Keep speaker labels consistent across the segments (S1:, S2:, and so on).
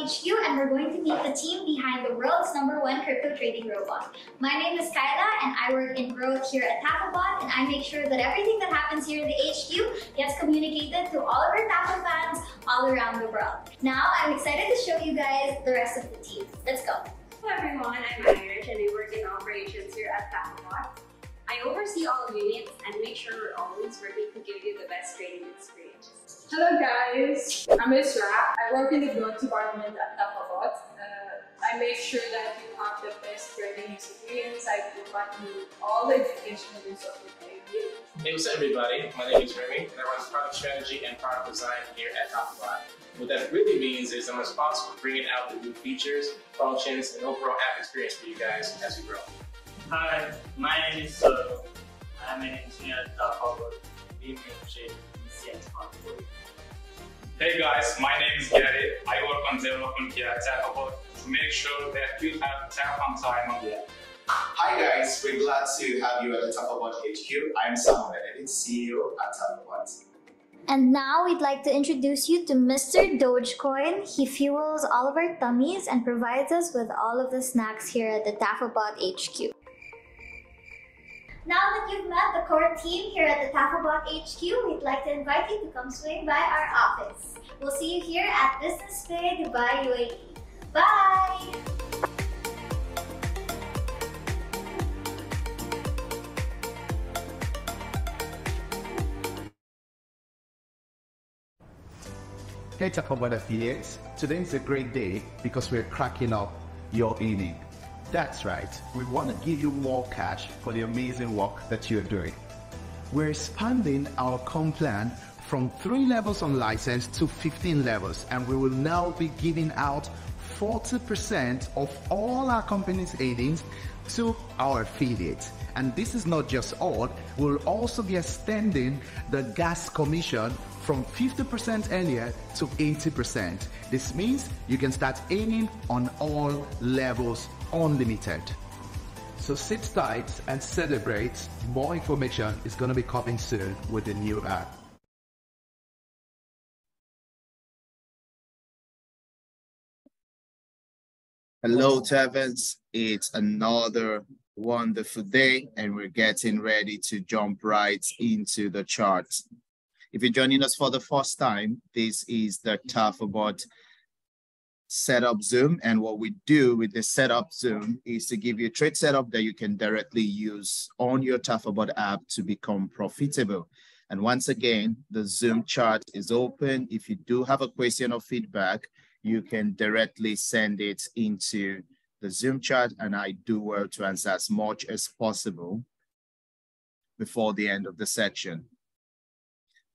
S1: HQ, and we're going to meet the team behind the world's #1 crypto trading robot. My name is Kyla, and I work in growth here at Tafabot, and I make sure that everything that happens here in the HQ gets communicated to all of our Tafa fans all around the world. Now, I'm excited to show you guys the rest of the team. Let's go.
S2: Hello everyone, I'm Irish, and I work in operations here at Tafabot. I oversee all units and make sure we're always working to give you the best trading experience.
S3: Hello guys, I'm Isra. I work in the growth department at Tafabot. I make sure that you have the best trading experience. I provide you all the educational resources that you need.
S4: Hey, what's up everybody? My name is Remy, and I run product strategy and product design here at Tafabot. What that really means is I'm responsible for bringing out the new features, functions, and overall app experience for you guys as we grow.
S5: Hi, my name is Solo. I'm an engineer at Tafabot. We make trading easy and fun for you.
S6: Hey guys, my name is Gary. I work on development here at Tafabot to make sure that you have tap on time on the app.
S7: Hi guys, we're glad to have you at the Tafabot HQ. I'm Samuel Benedict, CEO at Tafabot.
S1: And now we'd like to introduce you to Mr. Dogecoin. He fuels all of our tummies and provides us with all of the snacks here at the Tafabot HQ. Now that you've met the core team here at the Tafabot HQ, we'd like to invite you to come swing by our office. We'll see you here at Business Bay, Dubai, UAE. Bye!
S8: Hey Tafabot affiliates, today is a great day because we're cracking up your inning. That's right, we want to give you more cash for the amazing work that you're doing. We're expanding our comp plan from 3 levels on license to 15 levels, and we will now be giving out 40% of all our company's earnings to our affiliates. And this is not just all, we'll also be extending the gas commission from 50% earlier to 80%. This means you can start earning on all levels unlimited. So sit tight and celebrate. More information is going to be coming soon with the new app.
S9: Hello Tevens, it's another wonderful day and we're getting ready to jump right into the charts. If you're joining us for the first time, this is the Tafabot setup Zoom, and what we do with the setup Zoom is to give you a trade setup that you can directly use on your Tafabot app to become profitable. And once again, the Zoom chat is open. If you do have a question or feedback, you can directly send it into the Zoom chat, and I do well to answer as much as possible before the end of the section.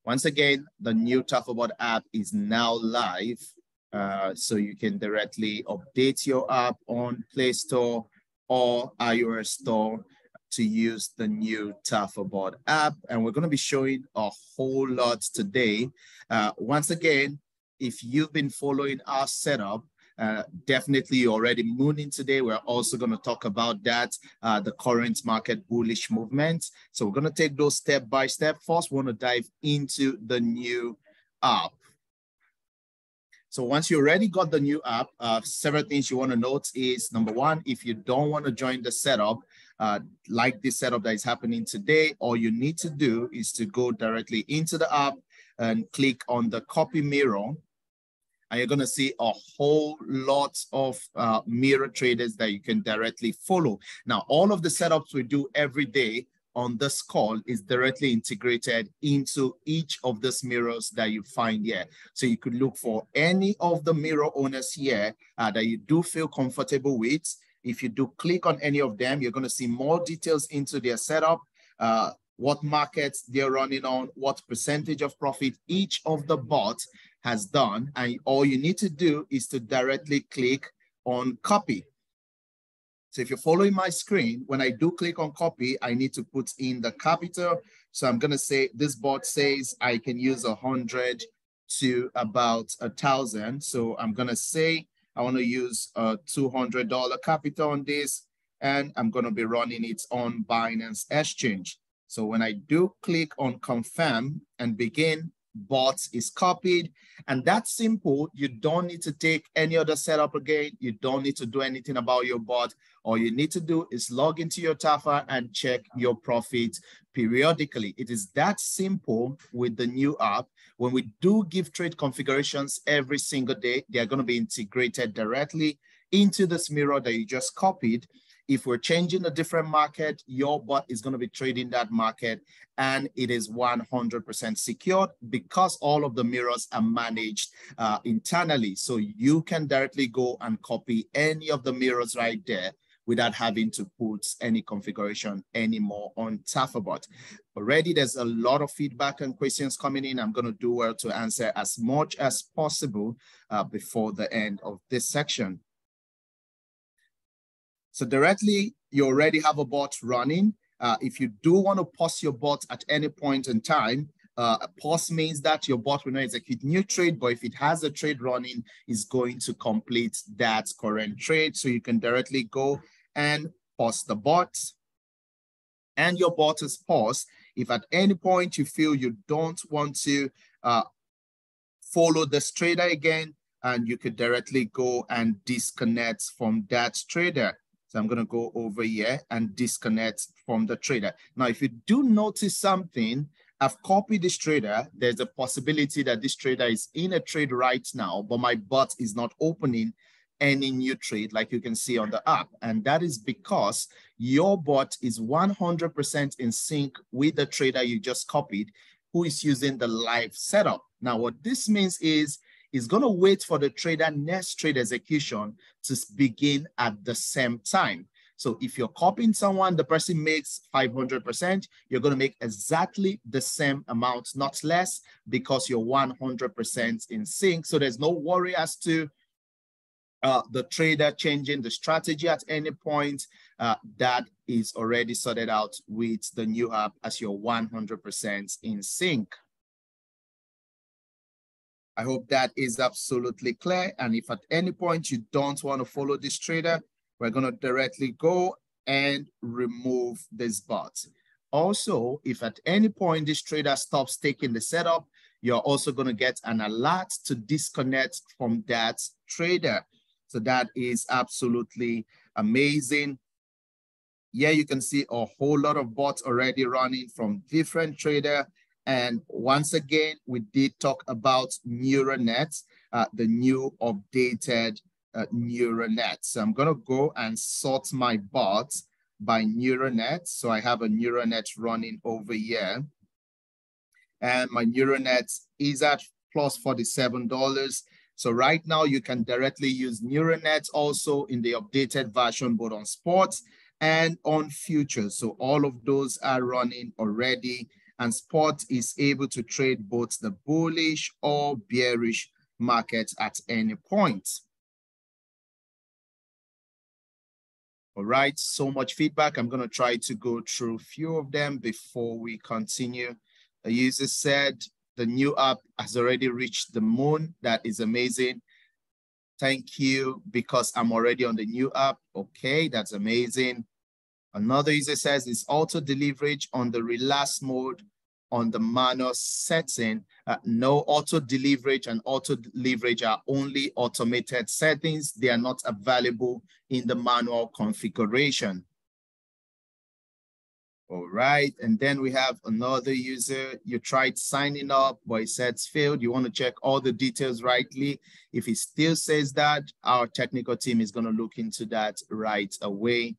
S9: Once again, the new Tafabot app is now live, so you can directly update your app on Play Store or iOS Store to use the new Tafabot app. And we're going to be showing a whole lot today. Once again, if you've been following our setup, definitely you're already mooning today. We're also going to talk about that, the current market bullish movement. So we're going to take those step by step. First, we want to dive into the new app. So once you already got the new app, several things you want to note is, number one, if you don't want to join the setup, like this setup that is happening today, all you need to do is to go directly into the app and click on the copy mirror. And you're going to see a whole lot of mirror traders that you can directly follow. Now, all of the setups we do every day on this call is directly integrated into each of these mirrors that you find here. So you could look for any of the mirror owners here that you do feel comfortable with. If you do click on any of them, you're going to see more details into their setup, what markets they're running on, what percentage of profit each of the bots has done. And all you need to do is to directly click on copy. So if you're following my screen, when I do click on copy, I need to put in the capital. So I'm going to say this bot says I can use 100 to about 1,000. So I'm going to say I want to use a $200 capital on this, and I'm going to be running it on Binance Exchange. So when I do click on confirm and begin, bot is copied, and that's simple. You don't need to take any other setup again. You don't need to do anything about your bot. All you need to do is log into your Tafa and check your profit periodically. It is that simple with the new app. When we do give trade configurations every single day, they are going to be integrated directly into this mirror that you just copied. If we're changing a different market, your bot is going to be trading that market, and it is 100% secured because all of the mirrors are managed internally. So you can directly go and copy any of the mirrors right there without having to put any configuration anymore on Tafabot. Already there's a lot of feedback and questions coming in. I'm going to do well to answer as much as possible before the end of this section. So directly, you already have a bot running. If you do want to pause your bot at any point in time, a pause means that your bot will not execute new trade, but if it has a trade running, it's going to complete that current trade. So you can directly go and pause the bot, and your bot is paused. If at any point you feel you don't want to follow this trader again, and you could directly go and disconnect from that trader. So I'm going to go over here and disconnect from the trader. Now, if you do notice something, I've copied this trader. There's a possibility that this trader is in a trade right now, but my bot is not opening any new trade like you can see on the app. And that is because your bot is 100% in sync with the trader you just copied, who is using the live setup. Now, what this means is going to wait for the trader next trade execution to begin at the same time. So if you're copying someone, the person makes 500%, you're going to make exactly the same amount, not less, because you're 100% in sync. So there's no worry as to the trader changing the strategy at any point. That is already sorted out with the new app as you're 100% in sync. I hope that is absolutely clear. And if at any point you don't want to follow this trader, we're going to directly go and remove this bot. Also, if at any point this trader stops taking the setup, you're also going to get an alert to disconnect from that trader. So that is absolutely amazing. Yeah, you can see a whole lot of bots already running from different traders. And once again, we did talk about neural nets, the new updated neural nets. So I'm going to go and sort my bots by neural net. So I have a neural net running over here. And my neural net is at plus $47. So right now you can directly use neural nets also in the updated version, both on sports and on futures. So all of those are running already. And Spot is able to trade both the bullish or bearish market at any point. All right, so much feedback. I'm going to try to go through a few of them before we continue. A user said the new app has already reached the moon. That is amazing. Thank you, because I'm already on the new app. Okay, that's amazing. Another user says it's auto deleverage on the relax mode on the manual setting. No, auto deleverage and auto leverage are only automated settings. They are not available in the manual configuration. All right, and then we have another user. You tried signing up, but it says failed. You want to check all the details rightly. If it still says that, our technical team is going to look into that right away.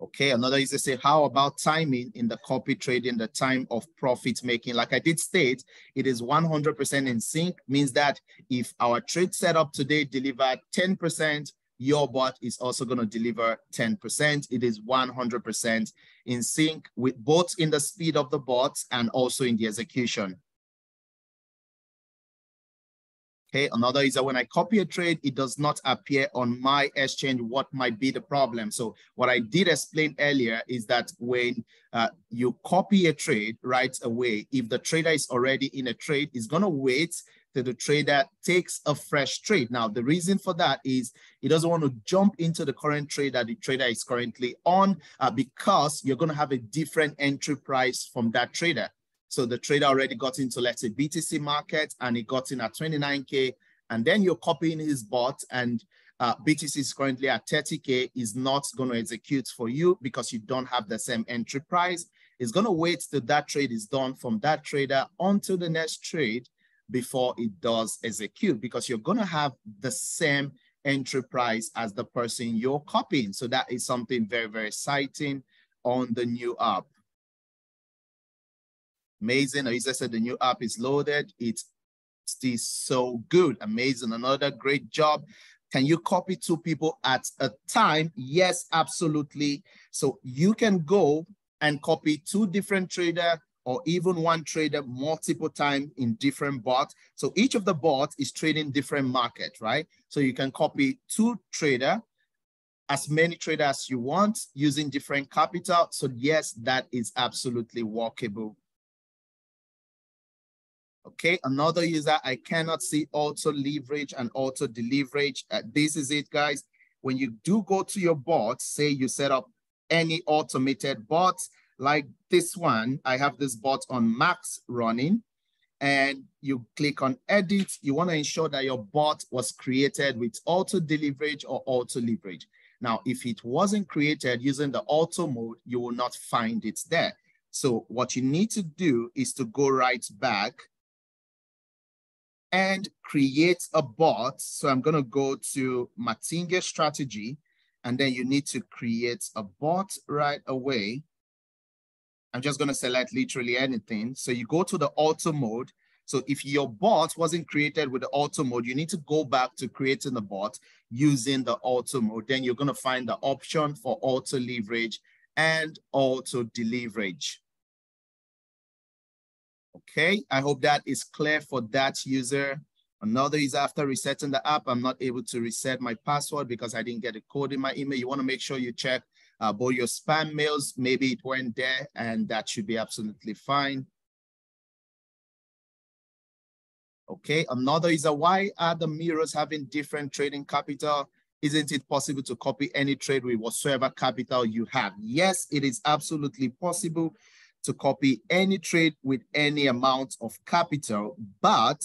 S9: Okay, another is to say, how about timing in the copy trading, the time of profit making? Like I did state, it is 100% in sync, means that if our trade setup today delivered 10%, your bot is also going to deliver 10%. It is 100% in sync with both in the speed of the bots and also in the execution. Okay, another is that when I copy a trade, it does not appear on my exchange. What might be the problem? So what I did explain earlier is that when you copy a trade right away, if the trader is already in a trade, it's going to wait till the trader takes a fresh trade. Now, the reason for that is he doesn't want to jump into the current trade that the trader is currently on because you're going to have a different entry price from that trader. So the trader already got into, let's say, BTC market, and he got in at 29K, and then you're copying his bot, and BTC is currently at 30K, is not going to execute for you because you don't have the same entry price. It's going to wait till that trade is done from that trader onto the next trade before it does execute, because you're going to have the same entry price as the person you're copying. So that is something very, very exciting on the new app. Amazing. As I said, the new app is loaded. It's still so good. Amazing. Another great job. Can you copy 2 people at a time? Yes, absolutely. So you can go and copy 2 different traders or even 1 trader multiple times in different bots. So each of the bots is trading different market, right? So you can copy 2 traders, as many traders as you want using different capital. So yes, that is absolutely workable. Okay, another user, I cannot see auto leverage and auto deleverage. This is it, guys. When you do go to your bot, say you set up any automated bot like this one, I have this bot on max running, and you click on edit. You want to ensure that your bot was created with auto deleverage or auto leverage. Now, if it wasn't created using the auto mode, you will not find it there. So what you need to do is to go right back and create a bot. So I'm going to go to Matinga strategy, and then you need to create a bot right away. I'm just going to select literally anything. So you go to the auto mode. So if your bot wasn't created with the auto mode, you need to go back to creating the bot using the auto mode. Then you're going to find the option for auto leverage and auto deleverage. Okay, I hope that is clear for that user. Another is after resetting the app, I'm not able to reset my password because I didn't get a code in my email. You want to make sure you check both your spam mails. Maybe it went there, and that should be absolutely fine. Okay, another is why are the mirrors having different trading capital? Isn't it possible to copy any trade with whatsoever capital you have? Yes, it is absolutely possible to copy any trade with any amount of capital, but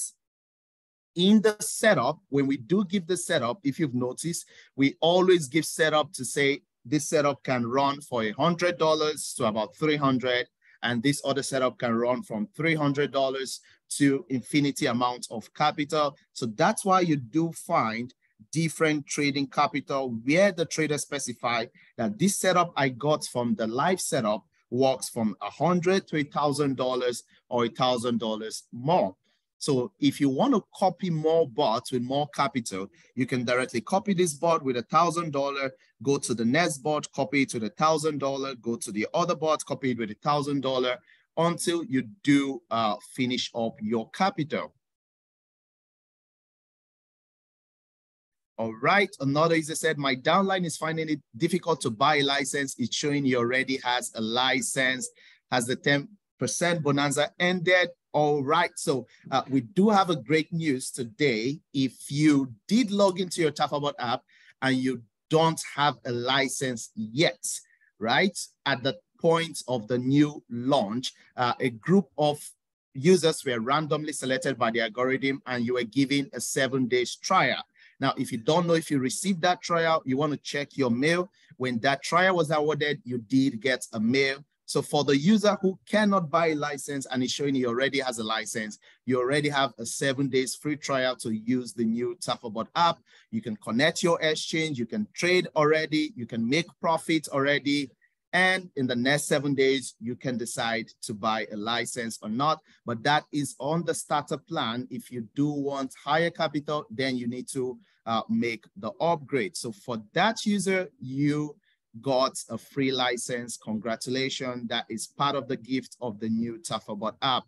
S9: in the setup, when we do give the setup, if you've noticed, we always give setup to say this setup can run for $100 to about 300, and this other setup can run from $300 to infinity amount of capital. So that's why you do find different trading capital where the trader specify that this setup I got from the live setup works from $100 to $1,000 or $1,000 more. So if you want to copy more bots with more capital, you can directly copy this bot with $1,000, go to the next bot, copy it with $1,000, go to the other bot, copy it with $1,000 until you do finish up your capital. All right, another user said, my downline is finding it difficult to buy a license. It's showing he already has a license. Has the 10% bonanza ended? All right, so we do have a great news today. If you did log into your Tafabot app and you don't have a license yet, right? At the point of the new launch, a group of users were randomly selected by the algorithm and you were given a 7-day trial. Now, if you don't know if you received that trial, you want to check your mail. When that trial was awarded, you did get a mail. So for the user who cannot buy a license and is showing he already has a license, you already have a 7 days free trial to use the new Tafabot app. You can connect your exchange, you can trade already, you can make profit already. And in the next 7 days, you can decide to buy a license or not, but that is on the starter plan. If you do want higher capital, then you need to make the upgrade. So for that user, you got a free license. Congratulations. That is part of the gift of the new Tafabot app.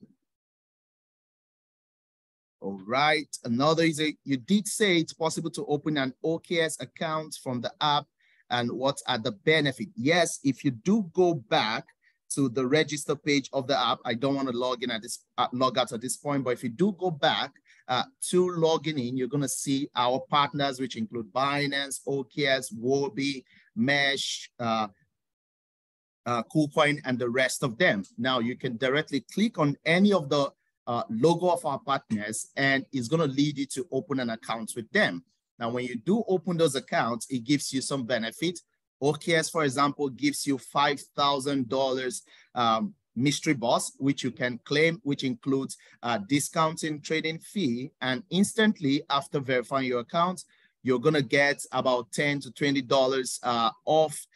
S9: All right. Another is you did say it's possible to open an OKS account from the app. And what are the benefits? Yes, if you do go back to the register page of the app, I don't want to log in at this log out at this point, but if you do go back to logging in, you're going to see our partners, which include Binance, OKS, Wobi, Mesh, KuCoin, and the rest of them. Now you can directly click on any of the logo of our partners, and it's going to lead you to open an account with them. Now, when you do open those accounts, it gives you some benefit. OKS, for example, gives you $5,000 mystery boss, which you can claim, which includes discounting trading fee. And instantly after verifying your account, you're going to get about $10 to $20 off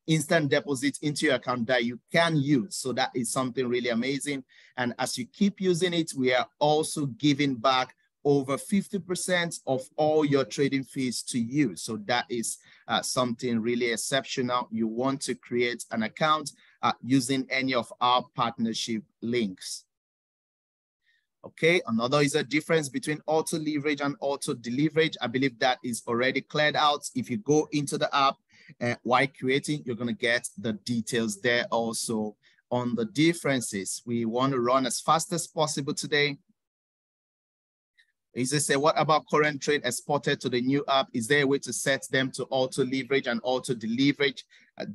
S9: instant deposit into your account that you can use. So that is something really amazing. And as you keep using it, we are also giving back over 50% of all your trading fees to you. So that is something really exceptional. You want to create an account using any of our partnership links. Okay, another is a difference between auto leverage and auto deleverage. I believe that is already cleared out. If you go into the app while creating, you're going to get the details there also on the differences. We want to run as fast as possible today. Is this what about current trade exported to the new app? Is there a way to set them to auto leverage and auto deleverage?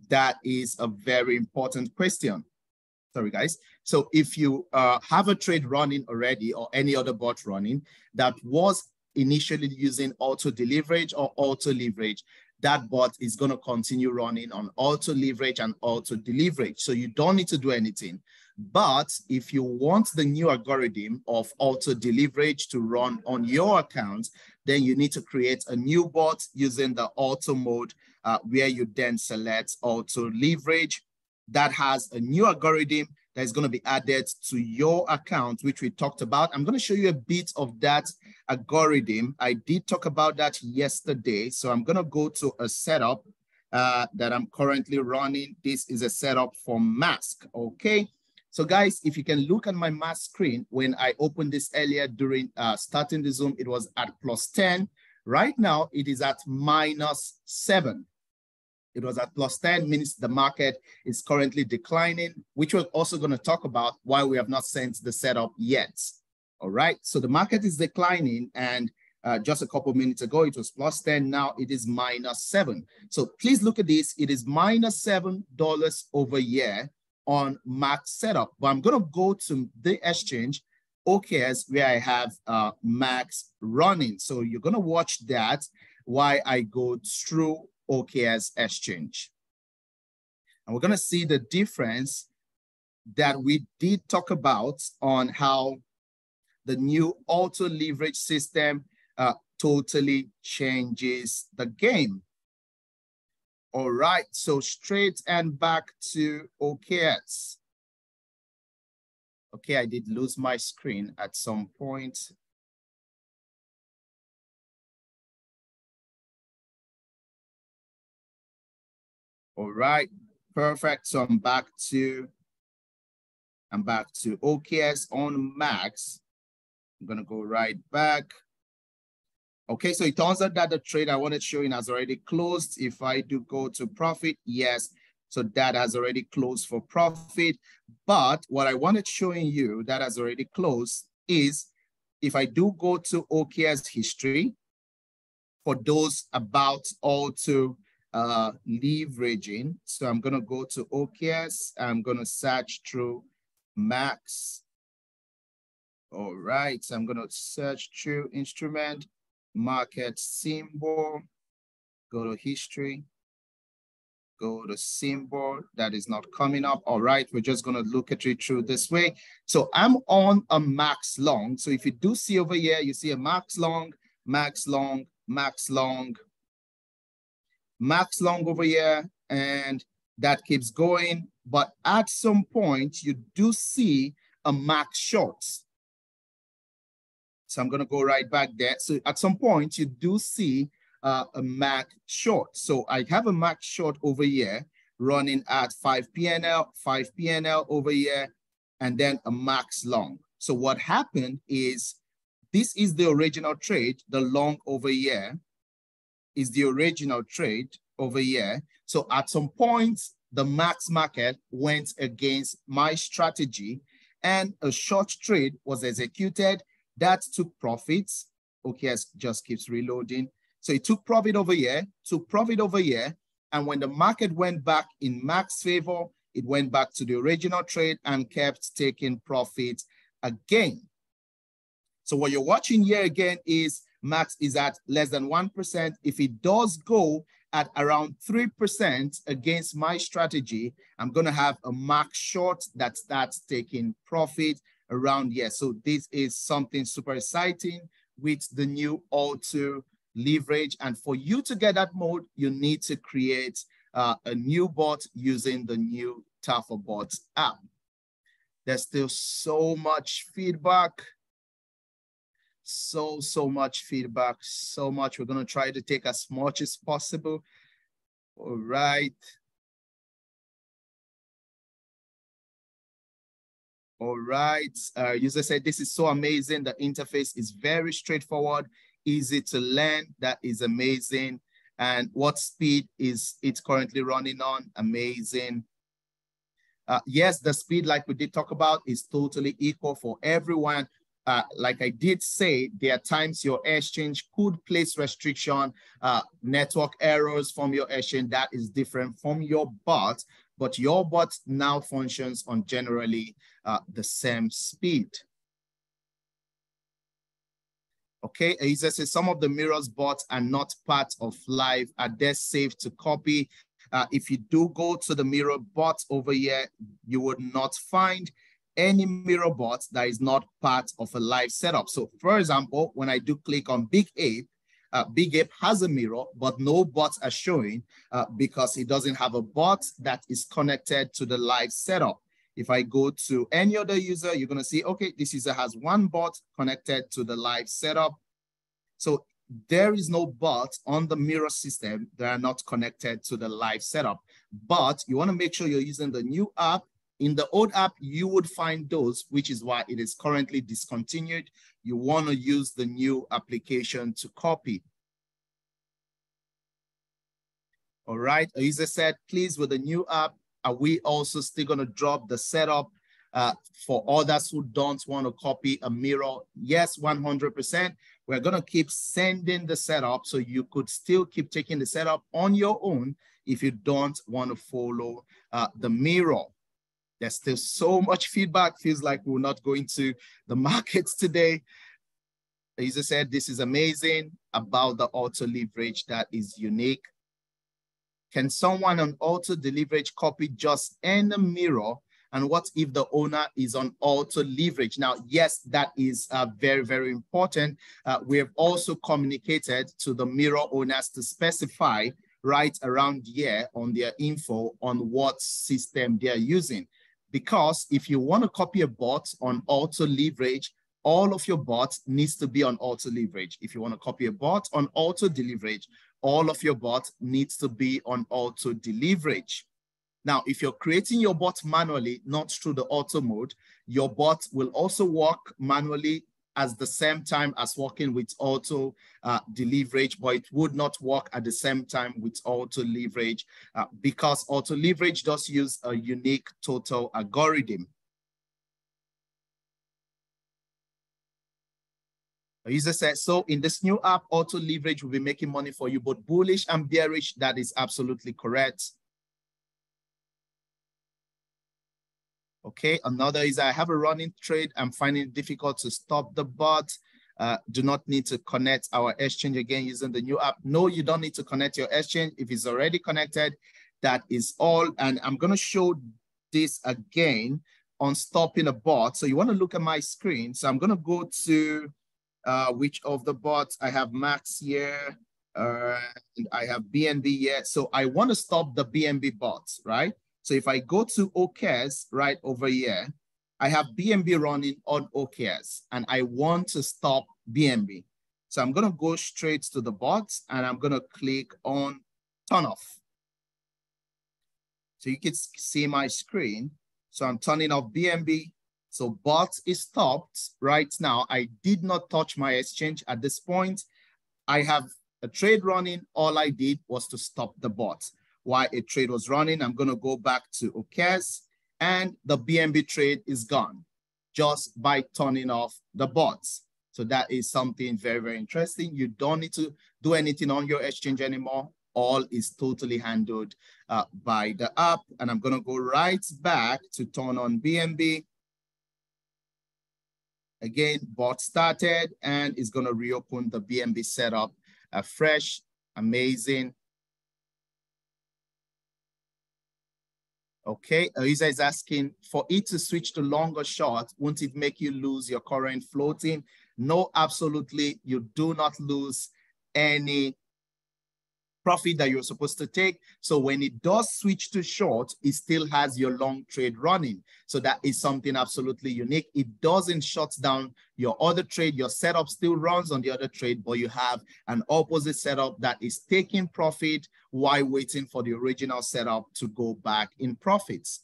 S9: That is a very important question. Sorry, guys. So if you have a trade running already or any other bot running that was initially using auto deleverage or auto leverage, that bot is going to continue running on auto leverage and auto deleverage. So you don't need to do anything. But if you want the new algorithm of auto deleverage to run on your account, then you need to create a new bot using the auto mode where you then select auto leverage. That has a new algorithm that is going to be added to your account, which we talked about. I'm going to show you a bit of that algorithm. I did talk about that yesterday. So I'm going to go to a setup that I'm currently running. This is a setup for mask, okay? So guys, if you can look at my mask screen, when I opened this earlier during starting the Zoom, it was at +10. Right now, it is at -7. It was at +10, means the market is currently declining, which we're also going to talk about why we have not sent the setup yet. All right, so the market is declining, and just a couple of minutes ago, it was +10. Now it is -7. So please look at this. It is -$7 over here on max setup. But I'm going to go to the exchange, OKS, where I have max running. So you're going to watch that while I go through OKS exchange. And we're going to see the difference that we did talk about on how the new auto leverage system totally changes the game. All right, so straight and back to OKS. Okay, I did lose my screen at some point. All right, perfect. So I'm back to OKS on max. I'm gonna go right back. Okay, so it turns out that the trade I wanted showing has already closed. If I do go to profit, yes, so that has already closed for profit. But what I wanted showing you that has already closed is if I do go to OKS history, for those about auto leveraging. So I'm going to go to OKS. I'm going to search through max. All right. So I'm going to search through instrument, market symbol, go to history, go to symbol. That is not coming up. All right. We're just going to look at it through this way. So I'm on a max long. So if you do see over here, you see a max long, max long, max long, max long over here, and That keeps going, but at some point you do see a max shorts. So I'm gonna go right back there. So at some point you do see a max short. So I have a max short over here running at 5 PNL, 5 PNL over here, and then a max long. So what happened is this is the original trade, the long over here is the original trade over here. So at some point, the max market went against my strategy and a short trade was executed that took profits. OKS just keeps reloading. So it took profit over here, took profit over here. And when the market went back in max favor, it went back to the original trade and kept taking profit again. So what you're watching here again is max is at less than 1%. If it does go at around 3% against my strategy, I'm going to have a max short that starts taking profit around here. So this is something super exciting with the new auto leverage. And for you to get that mode, you need to create a new bot using the new Tafabot app. There's still so much feedback. So much feedback, so much. We're going to try to take as much as possible. All right. All right. User said, this is so amazing. The interface is very straightforward, easy to learn. That is amazing. And what speed is it currently running on? Amazing. Yes, the speed, like we did talk about, is totally equal for everyone. Like I did say, there are times your exchange could place restriction, network errors from your exchange that is different from your bot, but your bot now functions on generally the same speed. Okay, a user says some of the mirrors bots are not part of live. Are they safe to copy? If you do go to the mirror bot over here, you would not find any mirror bot that is not part of a live setup. So for example, when I do click on Big Ape has a mirror, but no bots are showing because it doesn't have a bot that is connected to the live setup. If I go to any other user, you're gonna see, okay, this user has one bot connected to the live setup. So there is no bot on the mirror system that are not connected to the live setup. But you wanna make sure you're using the new app. In the old app, you would find those, which is why it is currently discontinued. You want to use the new application to copy. All right, a user said, please, with the new app, are we also still going to drop the setup for others who don't want to copy a mirror? Yes, 100%. We're going to keep sending the setup so you could still keep taking the setup on your own if you don't want to follow the mirror. There's still so much feedback. Feels like we're not going to the markets today. The user said, this is amazing about the auto leverage that is unique. Can someone on auto leverage copy just any mirror? And what if the owner is on auto leverage? Now, yes, that is very, very important. We have also communicated to the mirror owners to specify right around here on their info on what system they're using. Because if you want to copy a bot on auto leverage, all of your bots needs to be on auto leverage. If you want to copy a bot on auto leverage, all of your bots needs to be on auto leverage. Now, if you're creating your bot manually, not through the auto mode, your bot will also work manually at the same time as working with auto leverage, but it would not work at the same time with auto leverage because auto leverage does use a unique total algorithm. A user says, so in this new app, auto leverage will be making money for you, both bullish and bearish. That is absolutely correct. Okay, another is I have a running trade. I'm finding it difficult to stop the bot. Do not need to connect our exchange again using the new app. No, you don't need to connect your exchange. If it's already connected, that is all. And I'm going to show this again on stopping a bot. So you want to look at my screen. So I'm going to go to which of the bots I have max here. And I have BNB here. So I want to stop the BNB bots, right? So if I go to OKS right over here, I have BNB running on OKS and I want to stop BNB. So I'm going to go straight to the bots and I'm going to click on turn off. So you can see my screen. So I'm turning off BNB. So bot is stopped right now. I did not touch my exchange at this point. I have a trade running. All I did was to stop the bot. While a trade was running, I'm going to go back to OKS and the BNB trade is gone just by turning off the bots. So that is something very, very interesting. You don't need to do anything on your exchange anymore. All is totally handled by the app. And I'm going to go right back to turn on BNB. Again, bot started and it's going to reopen the BNB setup fresh. Amazing. Okay, a user is asking, for it to switch to long or short, won't it make you lose your current floating? No, absolutely. You do not lose any profit that you're supposed to take. So when it does switch to short, it still has your long trade running. So that is something absolutely unique. It doesn't shut down your other trade. Your setup still runs on the other trade, but you have an opposite setup that is taking profit while waiting for the original setup to go back in profits.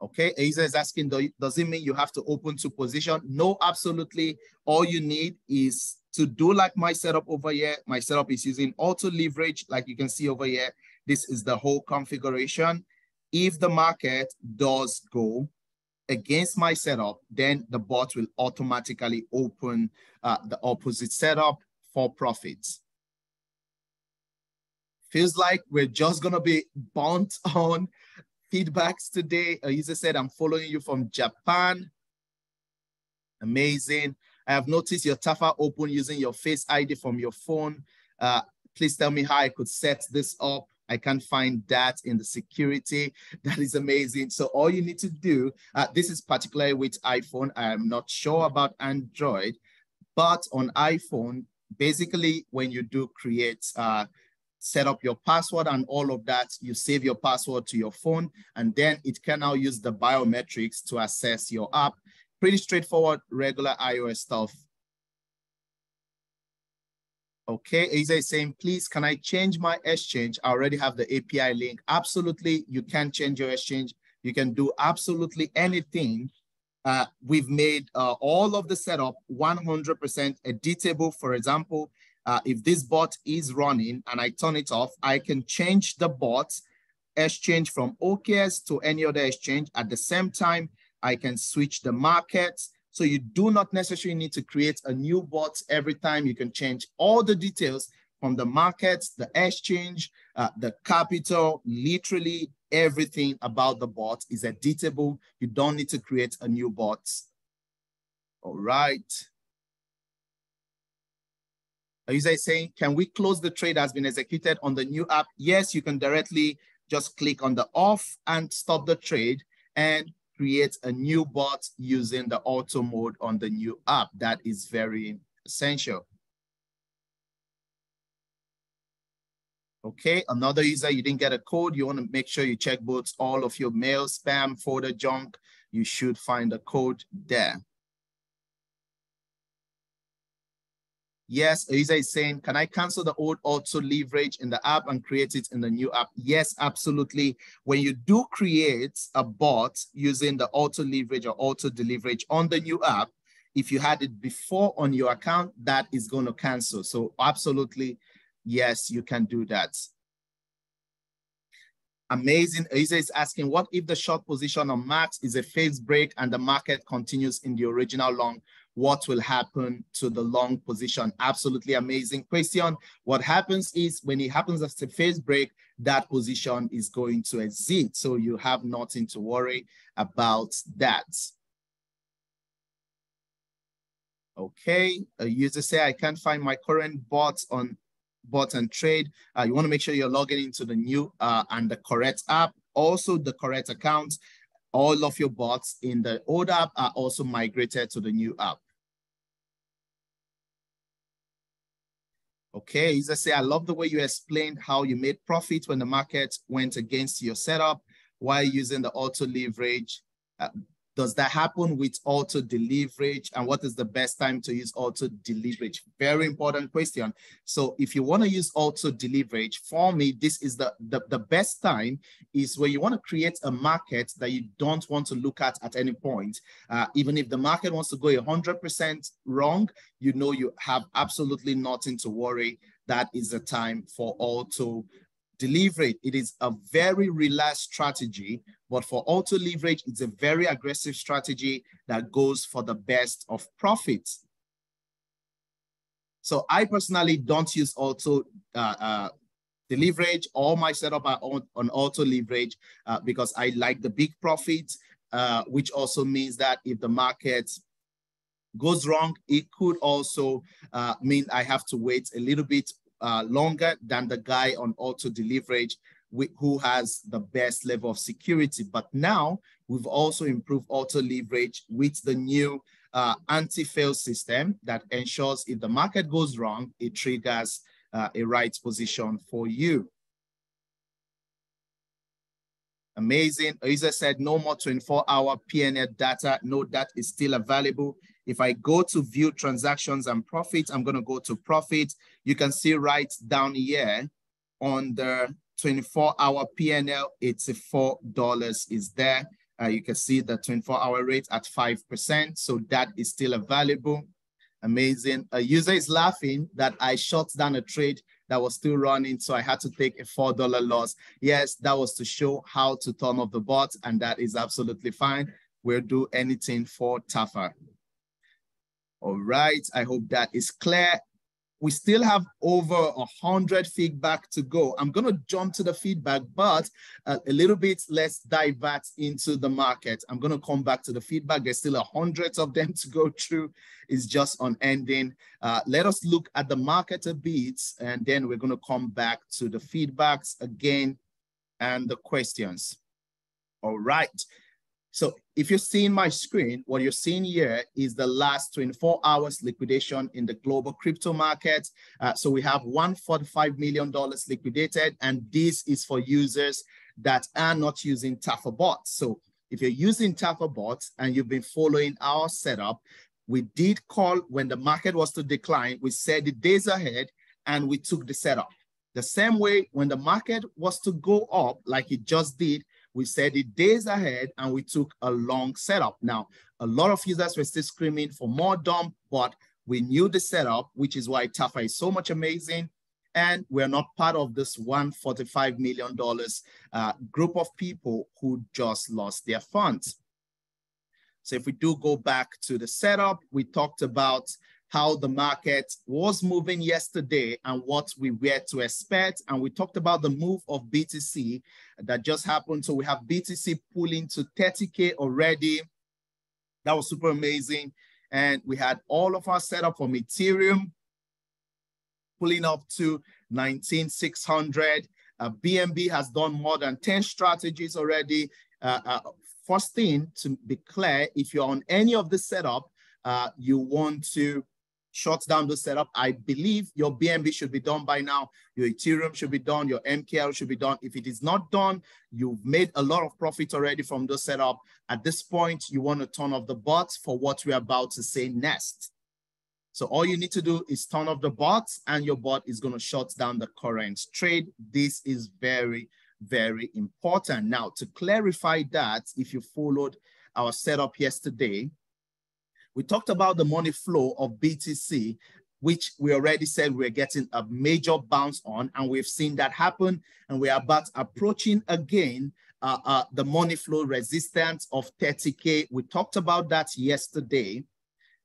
S9: Okay, Aza is asking, does it mean you have to open to position? No, absolutely. All you need is to do like my setup over here. My setup is using auto leverage, like you can see over here. This is the whole configuration. If the market does go against my setup, then the bot will automatically open the opposite setup for profits. Feels like we're just gonna be bumped on feedbacks today. A user said, I'm following you from Japan. Amazing. I have noticed your Tafa open using your Face ID from your phone. Please tell me how I could set this up. I can't find that in the security. That is amazing. So all you need to do, this is particularly with iPhone. I am not sure about Android, but on iPhone, basically when you do create, set up your password and all of that, you save your password to your phone, and then it can now use the biometrics to access your app. Pretty straightforward, regular iOS stuff. Okay, Aza is saying, please, can I change my exchange? I already have the API link. Absolutely, you can change your exchange. You can do absolutely anything. We've made all of the setup 100% editable. For example, if this bot is running and I turn it off, I can change the bot exchange from OKS to any other exchange. At the same time, I can switch the markets. So you do not necessarily need to create a new bot every time. You can change all the details from the markets, the exchange, the capital, literally everything about the bot is editable. You don't need to create a new bot. All right. A user is saying, can we close the trade that has been executed on the new app? Yes, you can directly just click on the off and stop the trade and create a new bot using the auto mode on the new app. That is very essential. Okay, another user, you didn't get a code. You want to make sure you check both all of your mail, spam, folder, junk. You should find a code there. Yes, a user is saying, can I cancel the old auto leverage in the app and create it in the new app? Yes, absolutely. When you do create a bot using the auto leverage or auto deleverage on the new app, if you had it before on your account, that is going to cancel. So absolutely, yes, you can do that. Amazing. A user is asking, what if the short position on max is a phase break and the market continues in the original long? What will happen to the long position? Absolutely amazing question. What happens is when it happens as a phase break, that position is going to exit. So you have nothing to worry about that. Okay, a user say, I can't find my current bot and trade. You want to make sure you're logging into the new and the correct app, also the correct account. All of your bots in the old app are also migrated to the new app. Okay, as I say, I love the way you explained how you made profit when the market went against your setup while using the auto leverage. Does that happen with auto deleverage? And what is the best time to use auto deleverage? Very important question. So if you want to use auto deleverage, for me, this is the best time is where you want to create a market that you don't want to look at any point. Even if the market wants to go 100% wrong, you know you have absolutely nothing to worry. That is the time for auto deleverage. It is a very relaxed strategy, but for auto leverage, it's a very aggressive strategy that goes for the best of profits. So I personally don't use auto deleverage. All my setup are on auto leverage because I like the big profits, which also means that if the market goes wrong, it could also mean I have to wait a little bit longer than the guy on auto deleverage who has the best level of security. But now we've also improved auto leverage with the new anti-fail system that ensures if the market goes wrong, it triggers a right position for you. Amazing. Isa said no more 24-hour P&L data. No, that is still available. If I go to view transactions and profits, I'm going to go to profit. You can see right down here on the 24-hour P&L, $84 is there. You can see the 24-hour rate at 5%. So that is still available. Amazing. A user is laughing that I shut down a trade that was still running, so I had to take a $4 loss. Yes, that was to show how to turn off the bot, and that is absolutely fine. We'll do anything for Tafa. All right, I hope that is clear. We still have over 100 feedback to go. I'm going to jump to the feedback, but a little bit less divert into the market. I'm going to come back to the feedback. There's still 100 of them to go through. It's just on ending. Let us look at the market a bit, and then we're going to come back to the feedbacks again and the questions. All right. So if you're seeing my screen, what you're seeing here is the last 24 hours liquidation in the global crypto market. So we have $145 million liquidated, and this is for users that are not using Tafabot. So if you're using Tafabot and you've been following our setup, we did call when the market was to decline, we said the days ahead, and we took the setup. The same way when the market was to go up, like it just did, we said it days ahead and we took a long setup. Now, a lot of users were still screaming for more dump, but we knew the setup, which is why Tafa is so much amazing. And we're not part of this $145 million group of people who just lost their funds. So if we do go back to the setup, we talked about how the market was moving yesterday and what we were to expect. And we talked about the move of BTC that just happened. So we have BTC pulling to 30K already. That was super amazing. And we had all of our setup from Ethereum pulling up to 19,600. BNB has done more than 10 strategies already. First thing to be clear, if you're on any of the setup, you want to shut down the setup. I believe your BNB should be done by now. Your Ethereum should be done. Your MKL should be done. If it is not done, you've made a lot of profit already from the setup. At this point, you want to turn off the bots for what we're about to say next. So all you need to do is turn off the bots and your bot is going to shut down the current trade. This is very, very important. Now, to clarify that, if you followed our setup yesterday, we talked about the money flow of BTC, which we already said we're getting a major bounce on, and we've seen that happen. And we're about approaching again the money flow resistance of 30K. We talked about that yesterday.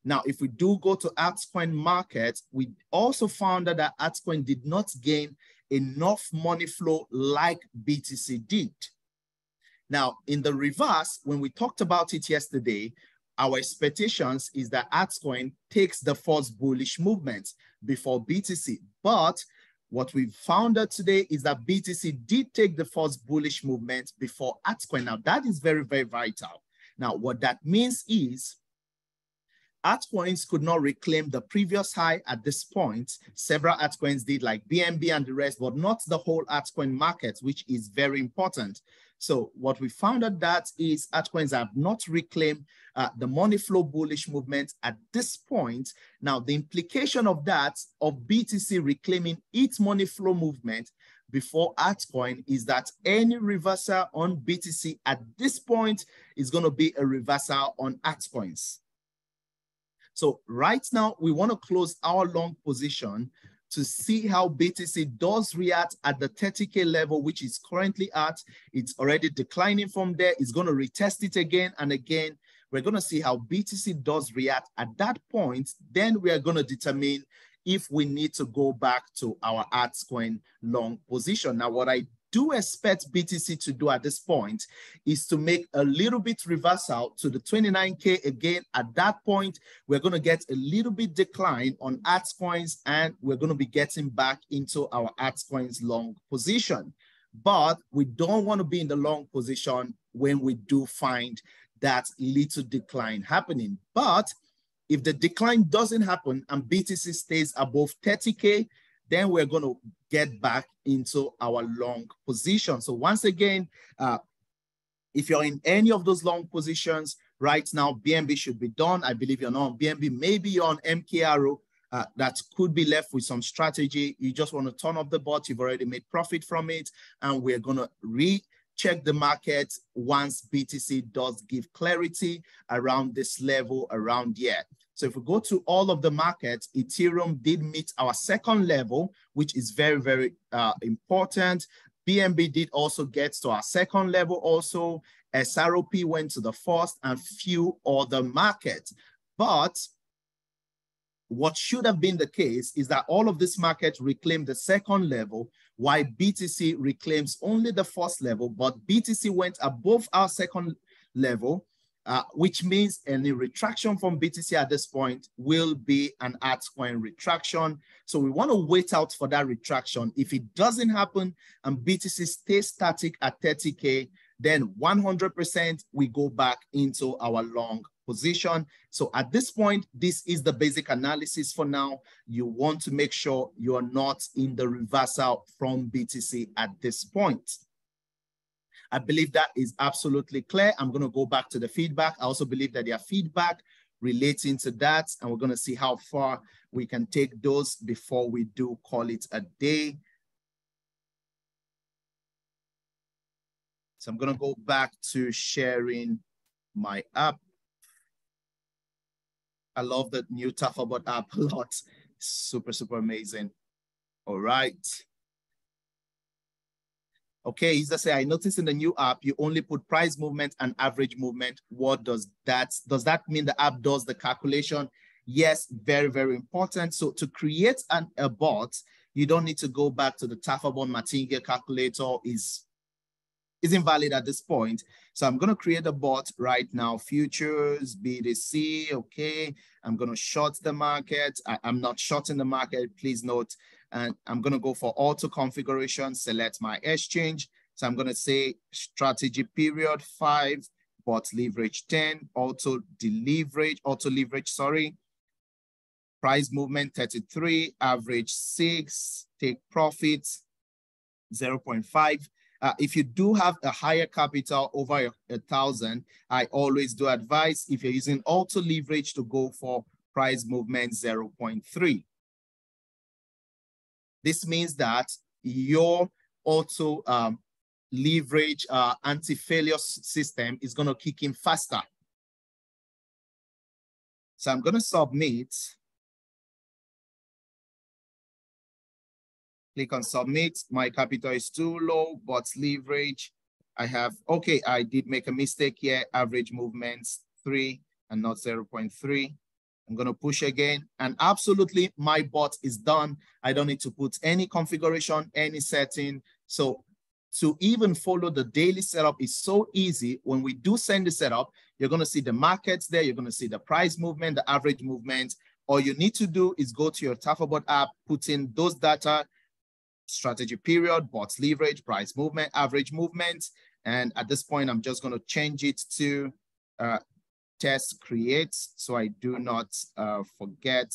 S9: Now, if we do go to altcoin market, we also found that altcoin did not gain enough money flow like BTC did. Now, in the reverse, when we talked about it yesterday, our expectations is that altcoin takes the first bullish movement before BTC. But what we found out today is that BTC did take the first bullish movement before altcoin. Now, that is very, very vital. Now, what that means is altcoins could not reclaim the previous high at this point. Several altcoins did, like BNB and the rest, but not the whole altcoin market, which is very important. So what we found out that is altcoins have not reclaimed the money flow bullish movement at this point. Now, the implication of that, of BTC reclaiming its money flow movement before altcoin, is that any reversal on BTC at this point is going to be a reversal on altcoins. So right now, we want to close our long position to see how BTC does react at the 30K level, which is currently at. It's already declining from there. It's going to retest it again and again. We're going to see how BTC does react at that point. Then we are going to determine if we need to go back to our altcoin long position. Now, what I do expect BTC to do at this point is to make a little bit reversal to the 29K again. At that point, we're going to get a little bit decline on altcoins, and we're going to be getting back into our altcoins long position. But we don't want to be in the long position when we do find that little decline happening. But if the decline doesn't happen and BTC stays above 30K, then we're going to get back into our long position. So once again, if you're in any of those long positions right now, BNB should be done. I believe you're not on BNB. Maybe you're on MKRO. That could be left with some strategy. You just want to turn off the bot. You've already made profit from it. And we're going to recheck the market once BTC does give clarity around this level around here. So if we go to all of the markets, Ethereum did meet our second level, which is very, very important. BNB did also get to our second level also. SROP went to the first, and few other markets. But what should have been the case is that all of this market reclaimed the second level, while BTC reclaims only the first level, but BTC went above our second level, which means any retraction from BTC at this point will be an altcoin retraction. So we want to wait out for that retraction. If it doesn't happen and BTC stays static at 30K, then 100% we go back into our long position. So at this point, this is the basic analysis for now. You want to make sure you are not in the reversal from BTC at this point. I believe that is absolutely clear. I'm going to go back to the feedback. I also believe that there are feedback relating to that, and we're going to see how far we can take those before we do call it a day. So I'm going to go back to sharing my app. I love the new Tafabot app a lot. Super, super amazing. All right. Okay, Isa say, I noticed in the new app, you only put price movement and average movement. What does that mean the app does the calculation? Yes, very, very important. So to create a bot, you don't need to go back to the Tafabot Martingale calculator is invalid at this point. So I'm going to create a bot right now, futures, BTC, okay. I'm going to short the market. I'm not shorting the market, please note. And I'm going to go for auto configuration, select my exchange. So I'm going to say strategy period 5, bot leverage 10, auto leverage, sorry. Price movement 33, average 6, take profit 0.5. If you do have a higher capital over 1,000, I always do advise if you're using auto leverage to go for price movement 0.3. This means that your auto leverage anti-failure system is going to kick in faster. So I'm going to submit. Click on submit. My capital is too low, but leverage, I have, okay, I did make a mistake here. Average movements 3 and not 0.3. I'm going to push again, and absolutely my bot is done. I don't need to put any configuration, any setting. So to even follow the daily setup is so easy. When we do send the setup, you're going to see the markets there. You're going to see the price movement, the average movement. All you need to do is go to your Tafabot app, put in those data, strategy period, bot leverage, price movement, average movement. And at this point, I'm just going to change it to test creates, so I do not forget.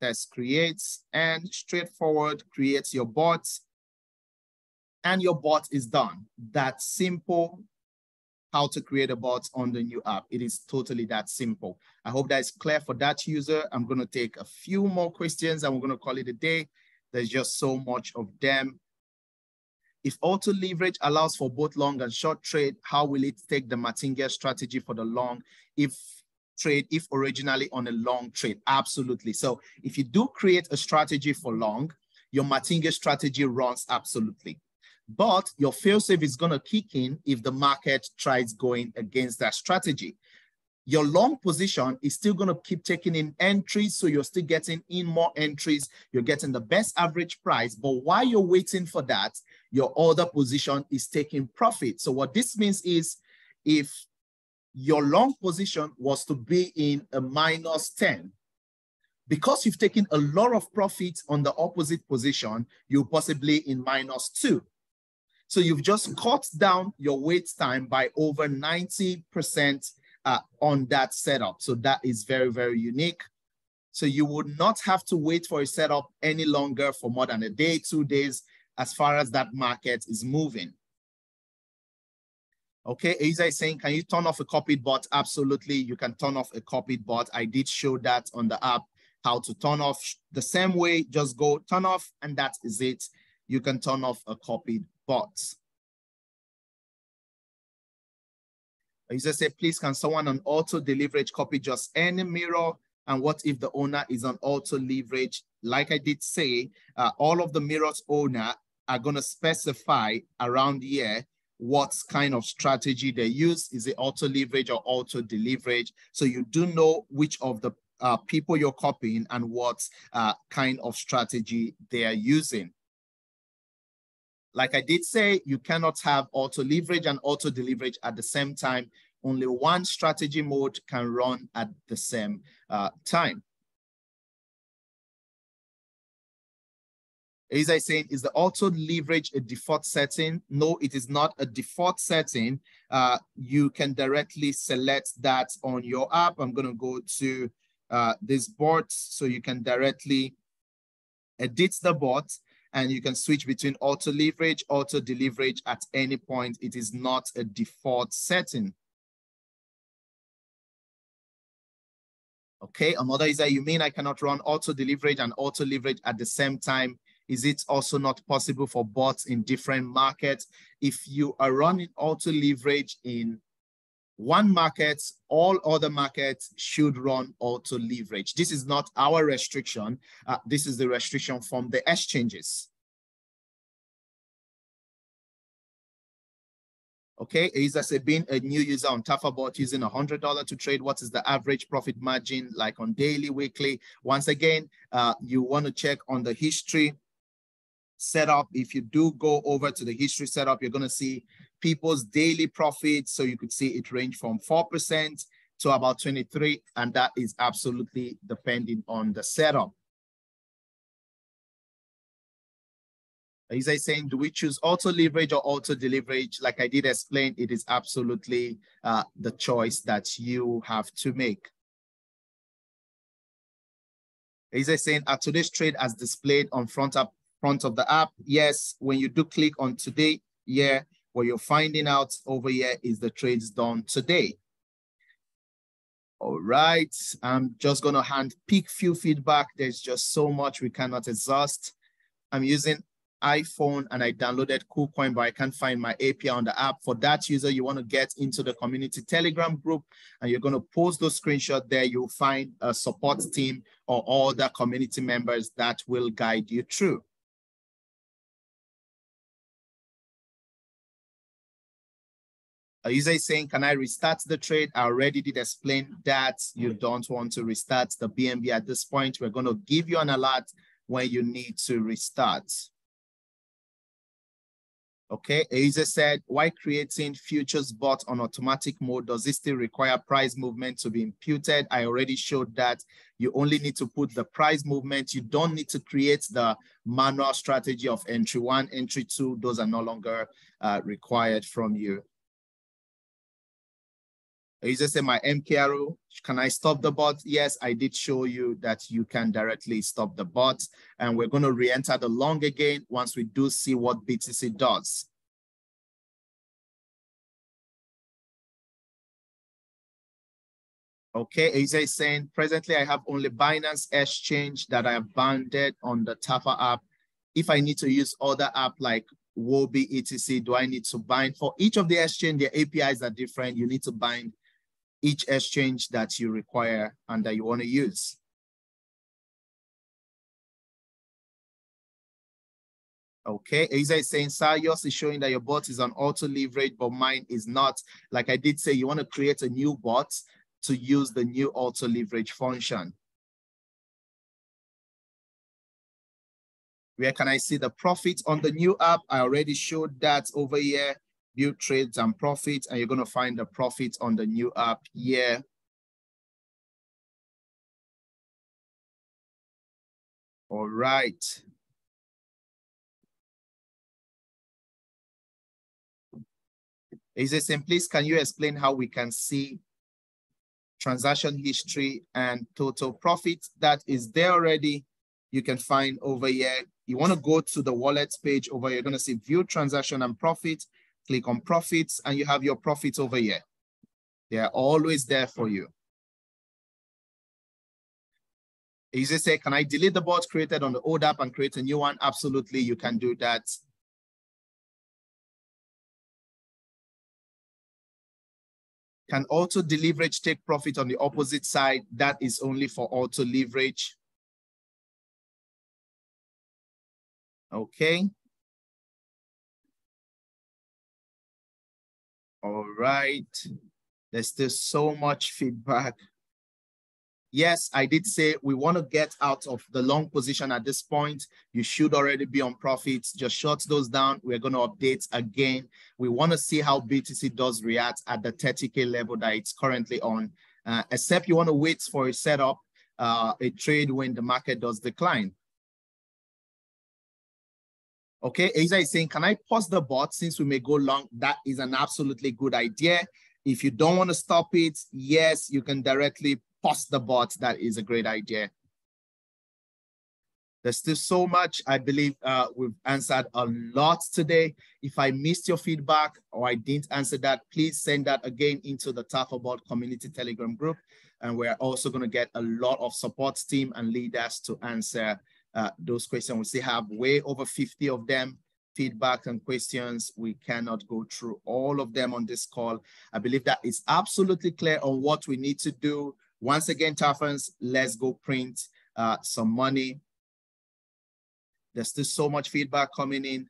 S9: Test creates, and straightforward creates your bot, and your bot is done. That's simple. How to create a bot on the new app. It is totally that simple. I hope that is clear for that user. I'm going to take a few more questions and we're going to call it a day. There's just so much of them. If auto leverage allows for both long and short trade, how will it take the martingale strategy for the long if originally on a long trade? Absolutely. So if you do create a strategy for long, your martingale strategy runs absolutely. But your failsafe is going to kick in if the market tries going against that strategy. Your long position is still going to keep taking in entries, so you're still getting in more entries. You're getting the best average price, but while you're waiting for that, your other position is taking profit. So what this means is if your long position was to be in a -10, because you've taken a lot of profit on the opposite position, you're possibly in -2. So you've just cut down your wait time by over 90% on that setup. So that is very, very unique. So you would not have to wait for a setup any longer for more than a day, 2 days, as far as that market is moving. Okay, Isa is saying, can you turn off a copied bot? Absolutely, you can turn off a copied bot. I did show that on the app, how to turn off the same way. Just go turn off, and that is it. You can turn off a copied bot. Isa said, please, can someone on auto deleverage copy just any mirror? And what if the owner is on auto leverage? Like I did say, all of the mirrors owner are going to specify around here what kind of strategy they use. Is it auto leverage or auto deleverage? So you do know which of the people you're copying and what kind of strategy they are using. Like I did say, you cannot have auto leverage and auto deleverage at the same time. Only one strategy mode can run at the same time. As I saying, is the auto leverage a default setting? No, it is not a default setting. You can directly select that on your app. I'm going to go to this bot, so you can directly edit the bot. And you can switch between auto leverage, auto deleverage at any point. It is not a default setting. Okay, another is that you mean I cannot run auto deleverage and auto leverage at the same time? Is it also not possible for bots in different markets? If you are running auto leverage in one market, all other markets should run auto leverage. This is not our restriction. This is the restriction from the exchanges. Okay, Isa said, being a new user on Tafabot using $100 to trade, what is the average profit margin like on daily, weekly? Once again, you want to check on the history setup. If you do go over to the history setup, you're going to see people's daily profits. So you could see it range from 4% to about 23%, and that is absolutely depending on the setup. Is I saying, do we choose auto leverage or auto deleverage? Like I did explain, it is absolutely the choice that you have to make. Is I saying, are today's trade as displayed on front of the app? Yes, when you do click on today, yeah, what you're finding out over here is the trades done today. All right, I'm just going to pick few feedback. There's just so much we cannot exhaust. I'm using iPhone and I downloaded KuCoin, but I can't find my API on the app. For that user, you want to get into the community Telegram group and you're going to post those screenshots there. You'll find a support team or all the community members that will guide you through. A user is saying, can I restart the trade? I already did explain that you don't want to restart the BNB at this point. We're going to give you an alert when you need to restart. Okay, a user said, why creating futures bot on automatic mode? Does this still require price movement to be imputed? I already showed that you only need to put the price movement. You don't need to create the manual strategy of entry 1, entry 2. Those are no longer required from you. You just say my MKRO, can I stop the bot? Yes, I did show you that you can directly stop the bot. And we're going to re-enter the long again once we do see what BTC does. Okay, AJ is saying, presently I have only Binance Exchange that I have bounded on the Tafa app. If I need to use other app like Wobi, etc., do I need to bind? For each of the exchange, their APIs are different. You need to bind each exchange that you require and that you want to use. Okay, Isa is saying, sir, yours is showing that your bot is on auto leverage, but mine is not. Like I did say, you want to create a new bot to use the new auto leverage function. Where can I see the profit on the new app? I already showed that over here. View trades and profits, and you're going to find the profit on the new app here. All right. Is it saying, please, can you explain how we can see transaction history and total profit? That is there already. You can find over here. You want to go to the wallet page over here. You're going to see view transaction and profit. Click on profits and you have your profits over here. They are always there for you. You just say, can I delete the bot created on the old app and create a new one? Absolutely, you can do that. Can auto leverage take profit on the opposite side? That is only for auto leverage. Okay. All right. There's still so much feedback. Yes, I did say we want to get out of the long position at this point. You should already be on profits. Just short those down. We're going to update again. We want to see how BTC does react at the 30K level that it's currently on, except you want to wait for a setup, a trade when the market does decline. Okay, Isa is saying, can I pause the bot since we may go long? That is an absolutely good idea. If you don't want to stop it, yes, you can directly pause the bot. That is a great idea. There's still so much. I believe we've answered a lot today. If I missed your feedback or I didn't answer that, please send that again into the Tafabot community Telegram group. And we're also going to get a lot of support team and leaders to answer those questions. We still have way over 50 of them, feedback and questions. We cannot go through all of them on this call. I believe that is absolutely clear on what we need to do. Once again, Tafans, let's go print some money. There's still so much feedback coming in.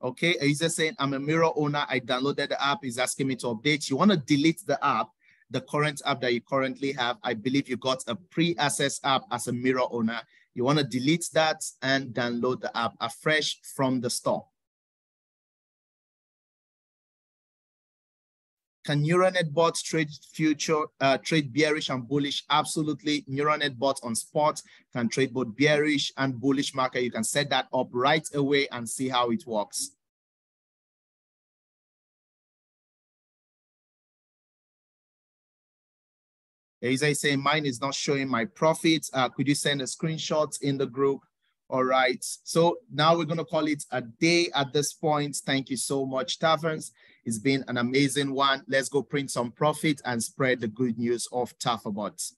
S9: Okay, he's just saying, I'm a mirror owner. I downloaded the app. He's asking me to update. You want to delete the app, the current app that you currently have. I believe you got a pre-access app as a mirror owner. You want to delete that and download the app afresh from the store. Can neural net bots trade trade bearish and bullish? Absolutely. Neural net bots on spot can trade both bearish and bullish market. You can set that up right away and see how it works. As I say, mine is not showing my profits. Could you send a screenshot in the group? All right. So now we're going to call it a day at this point. Thank you so much, Taverns. It's been an amazing one. Let's go print some profit and spread the good news of Tafabot.